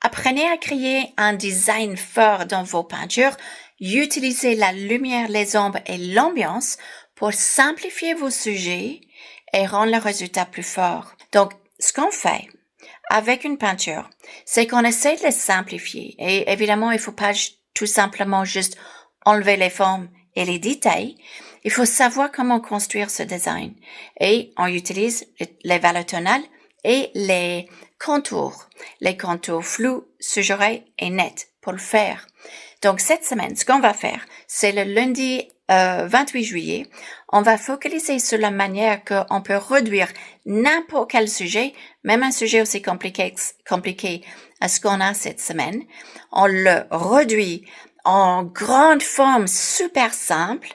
Apprenez à créer un design fort dans vos peintures. Utilisez la lumière, les ombres et l'ambiance pour simplifier vos sujets et rendre le résultat plus fort. Donc, ce qu'on fait avec une peinture, c'est qu'on essaie de le simplifier. Et évidemment, il faut pas tout simplement juste enlever les formes et les détails. Il faut savoir comment construire ce design. Et on utilise les valeurs tonales et les contours flous, suggérés et nets pour le faire. Donc, cette semaine, ce qu'on va faire, c'est le lundi 28 juillet. On va focaliser sur la manière qu'on peut réduire n'importe quel sujet, même un sujet aussi compliqué à ce qu'on a cette semaine. On le réduit en grande forme super simple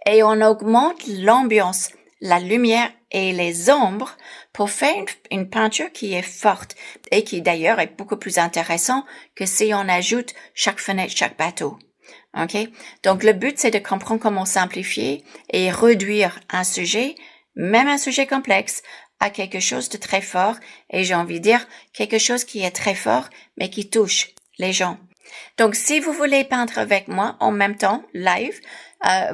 et on augmente l'ambiance, la lumière et les ombres pour faire une peinture qui est forte et qui d'ailleurs est beaucoup plus intéressant que si on ajoute chaque fenêtre, chaque bateau. OK? Donc, le but, c'est de comprendre comment simplifier et réduire un sujet, même un sujet complexe, à quelque chose de très fort. Et j'ai envie de dire quelque chose qui est très fort, mais qui touche les gens. Donc, si vous voulez peindre avec moi en même temps, live,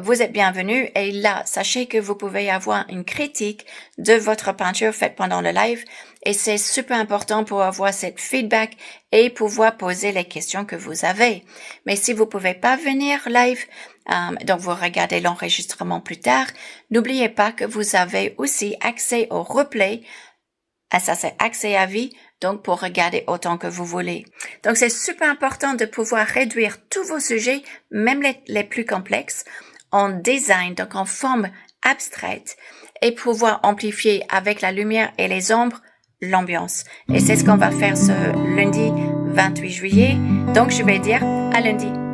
vous êtes bienvenus. Et là, sachez que vous pouvez avoir une critique de votre peinture faite pendant le live. Et c'est super important pour avoir cette feedback et pouvoir poser les questions que vous avez. Mais si vous pouvez pas venir live, donc vous regardez l'enregistrement plus tard, n'oubliez pas que vous avez aussi accès au replay. Ça, c'est accès à vie, donc pour regarder autant que vous voulez. Donc, c'est super important de pouvoir réduire tous vos sujets, même les plus complexes, en design, donc en forme abstraite, et pouvoir amplifier avec la lumière et les ombres l'ambiance. Et c'est ce qu'on va faire ce lundi 28 juillet. Donc, je vais dire à lundi.